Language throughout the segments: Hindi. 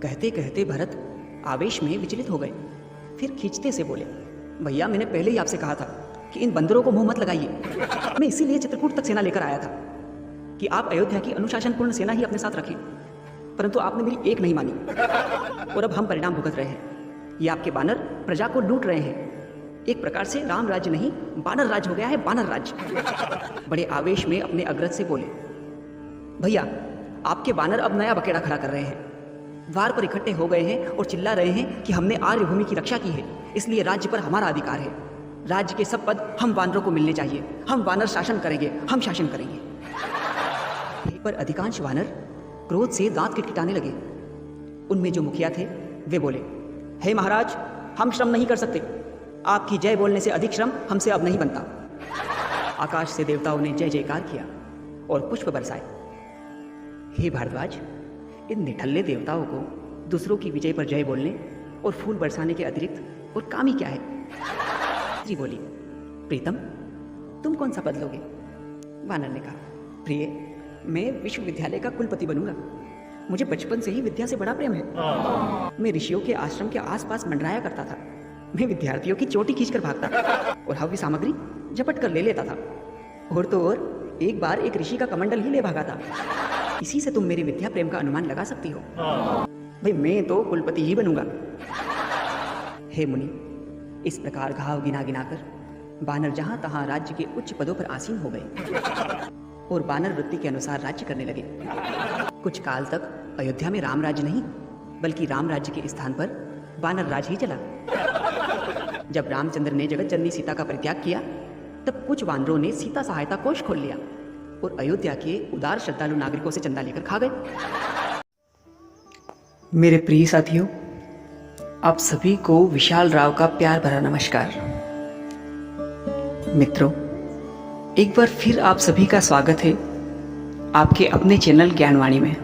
कहते कहते भरत आवेश में विचलित हो गए। फिर खींचते से बोले, भैया मैंने पहले ही आपसे कहा था कि इन बंदरों को मुंह मत लगाइए। मैं इसीलिए चित्रकूट तक सेना लेकर आया था कि आप अयोध्या की अनुशासनपूर्ण सेना ही अपने साथ रखें, परंतु आपने मेरी एक नहीं मानी और अब हम परिणाम भुगत रहे हैं। ये आपके बानर प्रजा को लूट रहे हैं। एक प्रकार से राम राज्य नहीं बानर राज्य हो गया है, बानर राज्य। बड़े आवेश में अपने अग्रज से बोले, भैया आपके बानर अब नया बकेड़ा खड़ा कर रहे हैं। द्वार पर इकट्ठे हो गए हैं और चिल्ला रहे हैं कि हमने आर्य भूमि की रक्षा की है, इसलिए राज्य पर हमारा अधिकार है। राज्य के सब पद हम वानरों को मिलने चाहिए। हम वानर शासन करेंगे, हम शासन करेंगे। पर अधिकांश वानर क्रोध से दांत किटकिटाने लगे। उनमें जो मुखिया थे वे बोले, हे महाराज, हम श्रम नहीं कर सकते। आपकी जय बोलने से अधिक श्रम हमसे अब नहीं बनता। आकाश से देवताओं ने जय जयकार किया और पुष्प बरसाए। हे भारद्वाज, इन निठल्ले देवताओं को दूसरों की विजय पर जय बोलने और फूल बरसाने के अतिरिक्त और काम ही क्या है? स्त्री बोली, प्रीतम तुम कौन सा पद लोगे? वानर ने कहा, प्रिय, मैं विश्वविद्यालय का कुलपति बनूंगा। मुझे बचपन से ही विद्या से बड़ा प्रेम है। मैं ऋषियों के आश्रम के आसपास मंडराया करता था। मैं विद्यार्थियों की चोटी खींचकर भागता और हव्य सामग्री झपट कर ले लेता था। और तो और एक बार एक ऋषि का कमंडल ही ले भागा था। इसी से तुम मेरे विद्या प्रेम का अनुमान लगा सकती हो। भाई मैं तो कुलपति ही बनूंगा। हे मुनि, इस प्रकार घाव गिना गिना कर बानर जहां तहां राज्य के उच्च पदों पर आसीन हो गए और बानर वृत्ति के अनुसार राज्य करने लगे। कुछ काल तक अयोध्या में राम राज्य नहीं बल्कि राम राज्य के स्थान पर बानर राज ही चला। जब रामचंद्र ने जगत जननी सीता का परित्याग किया तब कुछ वानरों ने सीता सहायता कोष खोल लिया और अयोध्या के उदार श्रद्धालु नागरिकों से चंदा लेकर खा गए। मेरे प्रिय साथियों, आप सभी को विशाल राव का प्यार भरा नमस्कार। मित्रों, एक बार फिर आप सभी का स्वागत है आपके अपने चैनल ज्ञानवाणी में।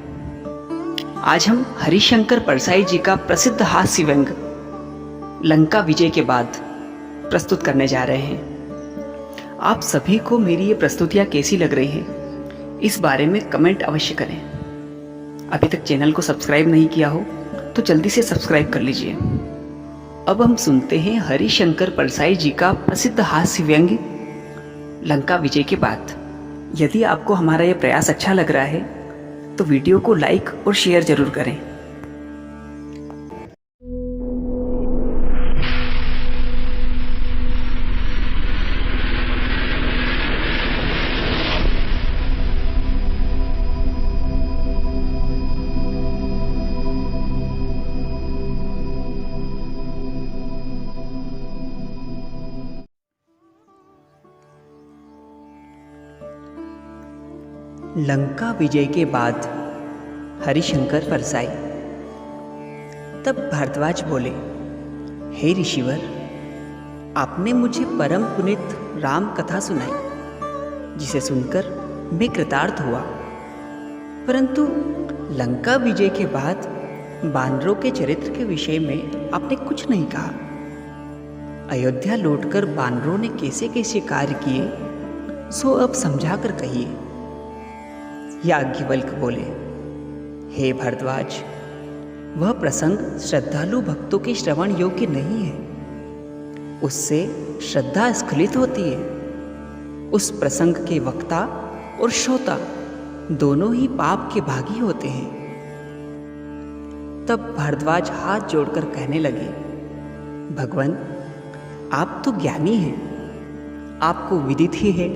आज हम हरिशंकर परसाई जी का प्रसिद्ध हास्य व्यंग लंका विजय के बाद प्रस्तुत करने जा रहे हैं। आप सभी को मेरी ये प्रस्तुतियाँ कैसी लग रही हैं, इस बारे में कमेंट अवश्य करें। अभी तक चैनल को सब्सक्राइब नहीं किया हो तो जल्दी से सब्सक्राइब कर लीजिए। अब हम सुनते हैं हरिशंकर परसाई जी का प्रसिद्ध हास्य व्यंग लंका विजय के बाद। यदि आपको हमारा यह प्रयास अच्छा लग रहा है तो वीडियो को लाइक और शेयर जरूर करें। लंका विजय के बाद हरिशंकर परसाई। तब भारद्वाज बोले, हे ऋषिवर, आपने मुझे परम पुनीत राम कथा सुनाई जिसे सुनकर मैं कृतार्थ हुआ, परंतु लंका विजय के बाद बानरों के चरित्र के विषय में आपने कुछ नहीं कहा। अयोध्या लौटकर बानरों ने कैसे कैसे कार्य किए सो अब समझा कर कहिए। याज्ञवल्क्य बोले, हे भरद्वाज, वह प्रसंग श्रद्धालु भक्तों के श्रवण योग्य नहीं है। उससे श्रद्धा स्खलित होती है। उस प्रसंग के वक्ता और श्रोता दोनों ही पाप के भागी होते हैं। तब भारद्वाज हाथ जोड़कर कहने लगे, भगवान, आप तो ज्ञानी हैं। आपको विदित ही है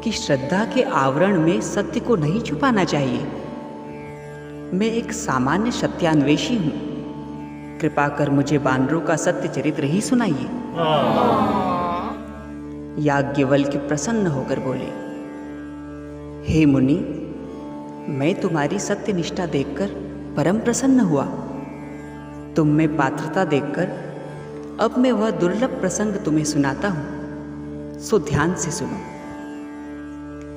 कि श्रद्धा के आवरण में सत्य को नहीं छुपाना चाहिए। मैं एक सामान्य सत्यान्वेषी हूं। कृपा कर मुझे बानरों का सत्य चरित्र ही सुनाइए। याज्ञवल्क्य प्रसन्न होकर बोले, हे मुनि, मैं तुम्हारी सत्यनिष्ठा देखकर परम प्रसन्न हुआ। तुम में पात्रता देखकर अब मैं वह दुर्लभ प्रसंग तुम्हें सुनाता हूं, सो ध्यान से सुनो।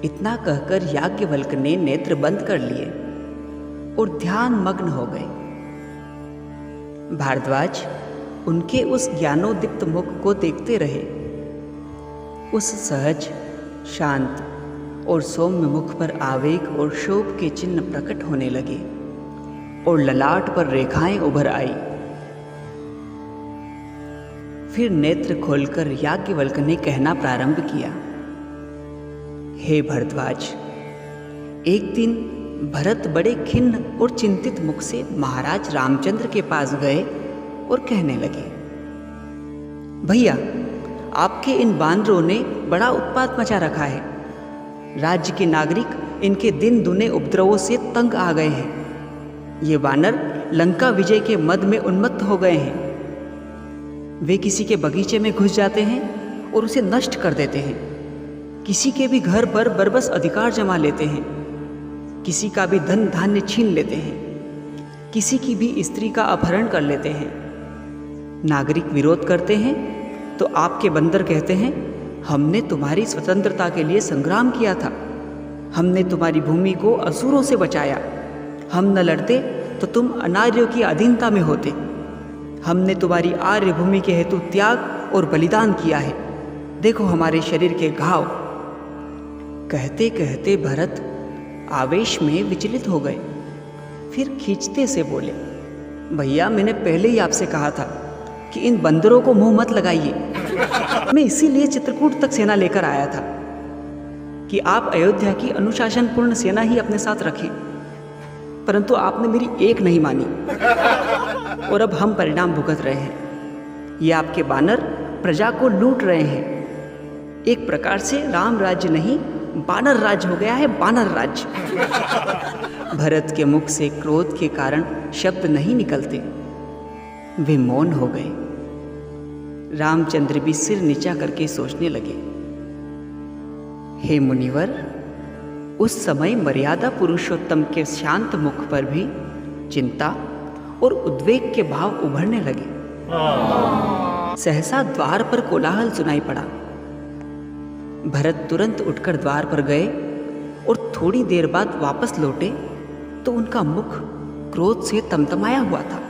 इतना कहकर याज्ञवल्क्य ने नेत्र बंद कर लिए और ध्यान मग्न हो गए। भारद्वाज उनके उस ज्ञानोदीप्त मुख को देखते रहे। उस सहज, शांत और सौम्य मुख पर आवेग और शोभ के चिन्ह प्रकट होने लगे। और ललाट पर रेखाएं उभर आई। फिर नेत्र खोलकर याज्ञवल्क्य ने कहना प्रारंभ किया, हे भरद्वाज, एक दिन भरत बड़े खिन्न और चिंतित मुख से महाराज रामचंद्र के पास गए और कहने लगे, भैया, आपके इन बानरों ने बड़ा उत्पात मचा रखा है। राज्य के नागरिक इनके दिन दुने उपद्रवों से तंग आ गए हैं। ये वानर लंका विजय के मद में उन्मत्त हो गए हैं। वे किसी के बगीचे में घुस जाते हैं और उसे नष्ट कर देते हैं। किसी के भी घर पर बरबस अधिकार जमा लेते हैं। किसी का भी धन धान्य छीन लेते हैं। किसी की भी स्त्री का अपहरण कर लेते हैं। नागरिक विरोध करते हैं तो आपके बंदर कहते हैं, हमने तुम्हारी स्वतंत्रता के लिए संग्राम किया था। हमने तुम्हारी भूमि को असुरों से बचाया। हम न लड़ते तो तुम अनार्यों की अधीनता में होते। हमने तुम्हारी आर्य भूमि के हेतु त्याग और बलिदान किया है। देखो हमारे शरीर के घाव। कहते कहते भरत आवेश में विचलित हो गए। फिर खींचते से बोले, भैया, मैंने पहले ही आपसे कहा था कि इन बंदरों को मुंह मत लगाइए। मैं इसीलिए चित्रकूट तक सेना लेकर आया था कि आप अयोध्या की अनुशासनपूर्ण सेना ही अपने साथ रखें, परंतु आपने मेरी एक नहीं मानी और अब हम परिणाम भुगत रहे हैं। ये आपके बानर प्रजा को लूट रहे हैं। एक प्रकार से राम राज्य नहीं, बानर राज्य हो गया है, बानर राज्य। भरत के मुख से क्रोध के कारण शब्द नहीं निकलते। वे मौन हो गए। रामचंद्र भी सिर नीचा करके सोचने लगे। हे मुनिवर, उस समय मर्यादा पुरुषोत्तम के शांत मुख पर भी चिंता और उद्वेग के भाव उभरने लगे। सहसा द्वार पर कोलाहल सुनाई पड़ा। भरत तुरंत उठकर द्वार पर गए और थोड़ी देर बाद वापस लौटे तो उनका मुख क्रोध से तमतमाया हुआ था।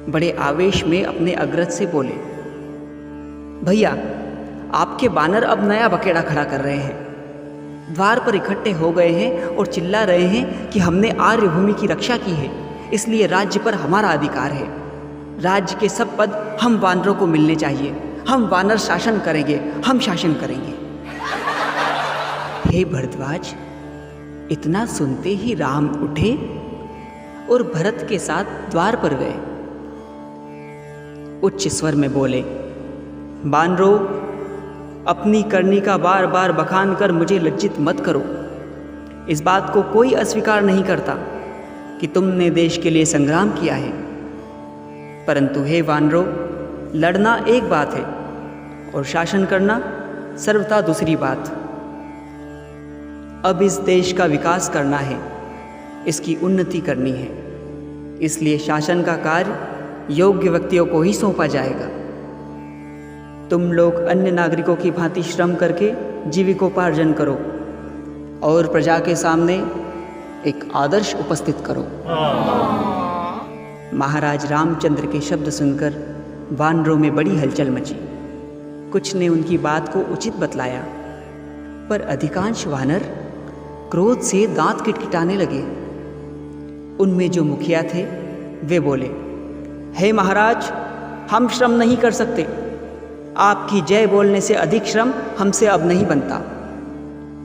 बड़े आवेश में अपने अग्रज से बोले, भैया, आपके बानर अब नया बकेड़ा खड़ा कर रहे हैं। द्वार पर इकट्ठे हो गए हैं और चिल्ला रहे हैं कि हमने आर्य भूमि की रक्षा की है, इसलिए राज्य पर हमारा अधिकार है। राज्य के सब पद हम वानरों को मिलने चाहिए। हम वानर शासन करेंगे, हम शासन करेंगे। हे भरद्वाज, इतना सुनते ही राम उठे और भरत के साथ द्वार पर गए। उच्च स्वर में बोले, बानरों, अपनी करनी का बार बार बखान कर मुझे लज्जित मत करो। इस बात को कोई अस्वीकार नहीं करता कि तुमने देश के लिए संग्राम किया है, परंतु हे वानरों, लड़ना एक बात है और शासन करना सर्वथा दूसरी बात। अब इस देश का विकास करना है, इसकी उन्नति करनी है, इसलिए शासन का कार्य योग्य व्यक्तियों को ही सौंपा जाएगा। तुम लोग अन्य नागरिकों की भांति श्रम करके जीविकोपार्जन करो और प्रजा के सामने एक आदर्श उपस्थित करो। महाराज रामचंद्र के शब्द सुनकर वानरों में बड़ी हलचल मची। कुछ ने उनकी बात को उचित बतलाया, पर अधिकांश वानर क्रोध से दांत किटकिटाने लगे। उनमें जो मुखिया थे वे बोले, हे महाराज, हम श्रम नहीं कर सकते। आपकी जय बोलने से अधिक श्रम हमसे अब नहीं बनता।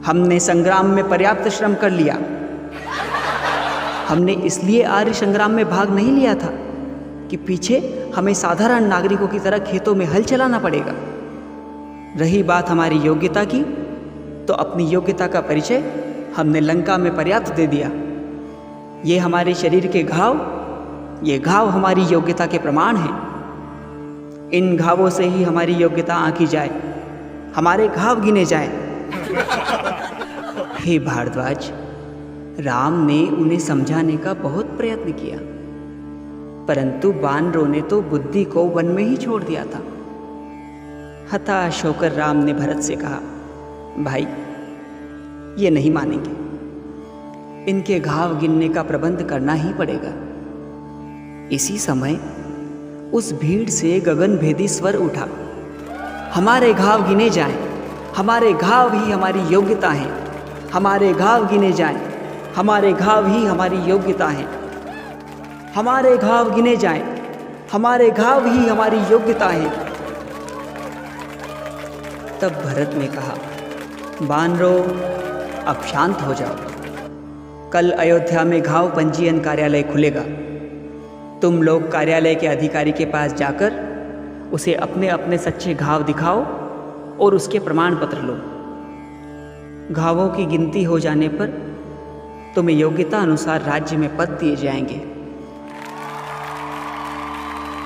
हमने संग्राम में पर्याप्त श्रम कर लिया। हमने इसलिए आर्य संग्राम में भाग नहीं लिया था कि पीछे हमें साधारण नागरिकों की तरह खेतों में हल चलाना पड़ेगा। रही बात हमारी योग्यता की, तो अपनी योग्यता का परिचय हमने लंका में पर्याप्त दे दिया। ये हमारे शरीर के घाव, ये घाव हमारी योग्यता के प्रमाण हैं। इन घावों से ही हमारी योग्यता आंकी जाए, हमारे घाव गिने जाए। हे भारद्वाज, राम ने उन्हें समझाने का बहुत प्रयत्न किया, परंतु वानरों ने तो बुद्धि को वन में ही छोड़ दिया था। हताश होकर राम ने भरत से कहा, भाई, ये नहीं मानेंगे। इनके घाव गिनने का प्रबंध करना ही पड़ेगा। इसी समय उस भीड़ से गगनभेदी स्वर उठा, हमारे घाव गिने जाएं, हमारे घाव ही हमारी योग्यता हैं, हमारे घाव गिने जाएं, हमारे घाव ही हमारी योग्यता हैं। हमारे घाव गिने जाएं, हमारे घाव ही हमारी योग्यता है। तब भरत ने कहा, बानरो, अब शांत हो जाओ। कल अयोध्या में घाव पंजीयन कार्यालय खुलेगा। तुम लोग कार्यालय के अधिकारी के पास जाकर उसे अपने अपने सच्चे घाव दिखाओ और उसके प्रमाण पत्र लो। घावों की गिनती हो जाने पर तुम्हें योग्यता अनुसार राज्य में पद दिए जाएंगे।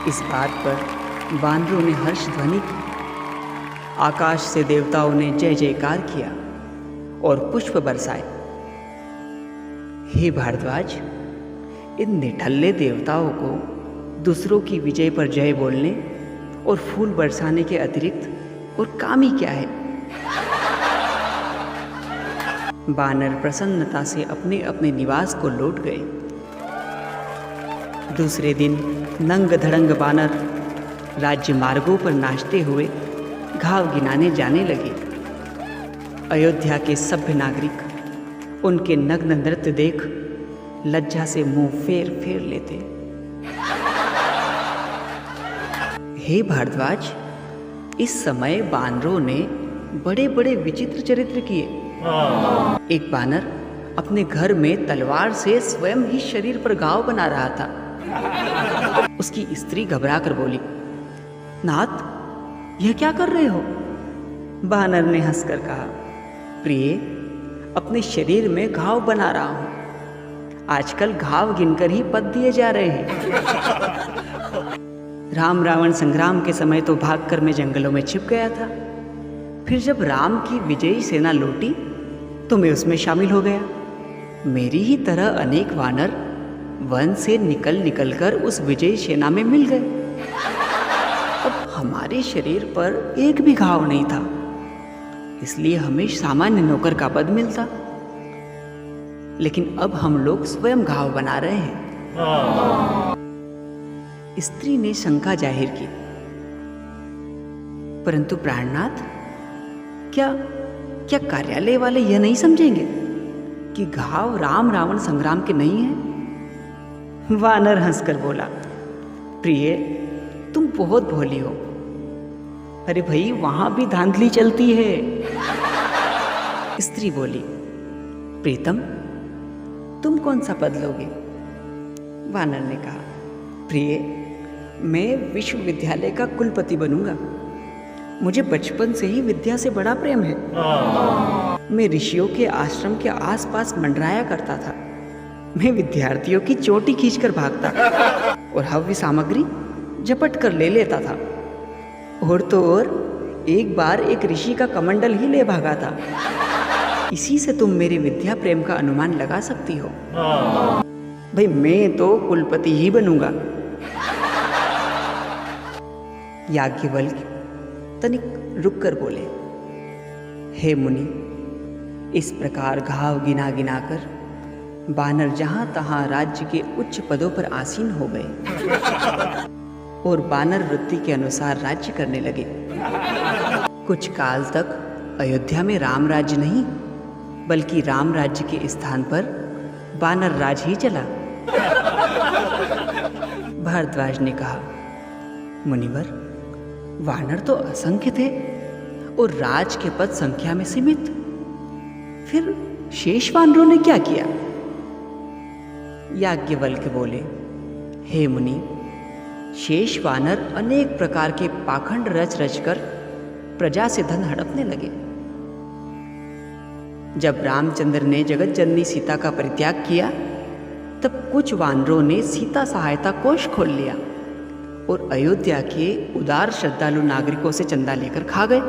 इस बात पर वानरों ने हर्ष ध्वनि की। आकाश से देवताओं ने जय जयकार किया और पुष्प बरसाए। हे भारद्वाज, इन निठल्ले देवताओं को दूसरों की विजय पर जय बोलने और फूल बरसाने के अतिरिक्त और काम ही क्या है? बानर प्रसन्नता से अपने अपने निवास को लौट गए। दूसरे दिन नंग धड़ंग बानर राज्य मार्गों पर नाचते हुए घाव गिनाने जाने लगे। अयोध्या के सभ्य नागरिक उनके नग्न नृत्य देख लज्जा से मुंह फेर फेर लेते। हे भारद्वाज, इस समय बानरों ने बड़े बड़े विचित्र चरित्र किए। एक बानर अपने घर में तलवार से स्वयं ही शरीर पर घाव बना रहा था। उसकी स्त्री घबरा कर बोली, नाथ, यह क्या कर रहे हो? बानर ने हंसकर कहा, प्रिय, अपने शरीर में घाव बना रहा हूं। आजकल घाव गिनकर ही पद दिए जा रहे हैं। राम रावण संग्राम के समय तो भागकर मैं जंगलों में छिप गया था। फिर जब राम की विजयी सेना लौटी तो मैं उसमें शामिल हो गया। मेरी ही तरह अनेक वानर वन से निकल निकल कर उस विजयी सेना में मिल गए। अब हमारे शरीर पर एक भी घाव नहीं था, इसलिए हमें सामान्य नौकर का पद मिलता। लेकिन अब हम लोग स्वयं घाव बना रहे हैं। स्त्री ने शंका जाहिर की, परंतु प्राणनाथ, क्या कार्यालय वाले यह नहीं समझेंगे कि घाव राम रावण संग्राम के नहीं है? वानर हंसकर बोला, प्रिय, तुम बहुत भोली हो। अरे भाई, वहां भी धांधली चलती है। स्त्री बोली, प्रीतम, तुम कौन सा पद लोगे? वानर ने कहा, प्रिय, मैं विश्वविद्यालय का कुलपति बनूंगा। मुझे बचपन से ही विद्या से बड़ा प्रेम है। मैं ऋषियों के आश्रम के आसपास मंडराया करता था। मैं विद्यार्थियों की चोटी खींचकर भागता और हव्य सामग्री झपट कर ले लेता था। और तो और एक बार एक ऋषि का कमंडल ही ले भागा था। इसी से तुम मेरे विद्या प्रेम का अनुमान लगा सकती हो। भाई, मैं तो कुलपति ही बनूंगा। याज्ञवल्क्य तनिक रुक कर बोले, हे मुनि, इस प्रकार घाव गिना गिना कर बानर जहां तहां राज्य के उच्च पदों पर आसीन हो गए और बानर वृत्ति के अनुसार राज्य करने लगे। कुछ काल तक अयोध्या में राम राज्य नहीं, बल्कि राम राज्य के स्थान पर बानर राज ही चला। भारद्वाज ने कहा, मुनिवर, वानर तो असंख्य थे और राज के पद संख्या में सीमित। फिर शेष वानरों ने क्या किया? याज्ञवल्क्य बोले, हे मुनि, शेष वानर अनेक प्रकार के पाखंड रच रच कर प्रजा से धन हड़पने लगे। जब रामचंद्र ने जगत जननी सीता का परित्याग किया, तब कुछ वानरों ने सीता सहायता कोष खोल लिया और अयोध्या के उदार श्रद्धालु नागरिकों से चंदा लेकर खा गए।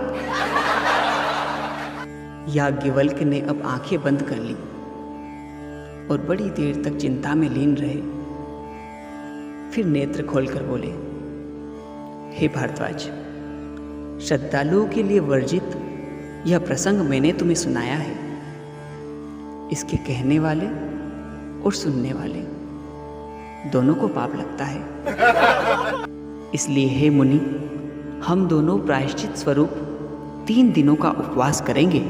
याज्ञवल्क्य ने अब आंखें बंद कर ली और बड़ी देर तक चिंता में लीन रहे। फिर नेत्र खोलकर बोले, हे भारद्वाज, श्रद्धालुओं के लिए वर्जित यह प्रसंग मैंने तुम्हें सुनाया है। इसके कहने वाले और सुनने वाले दोनों को पाप लगता है। इसलिए हे मुनि, हम दोनों प्रायश्चित स्वरूप 3 दिनों का उपवास करेंगे।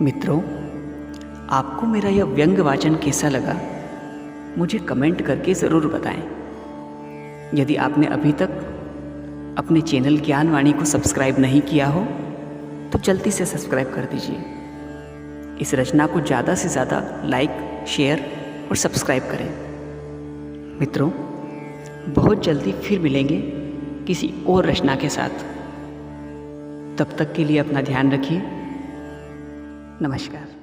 मित्रों, आपको मेरा यह व्यंग वाचन कैसा लगा? मुझे कमेंट करके ज़रूर बताएं। यदि आपने अभी तक अपने चैनल ज्ञानवाणी को सब्सक्राइब नहीं किया हो तो जल्दी से सब्सक्राइब कर दीजिए। इस रचना को ज़्यादा से ज़्यादा लाइक, शेयर और सब्सक्राइब करें। मित्रों, बहुत जल्दी फिर मिलेंगे किसी और रचना के साथ। तब तक के लिए अपना ध्यान रखिए। नमस्कार।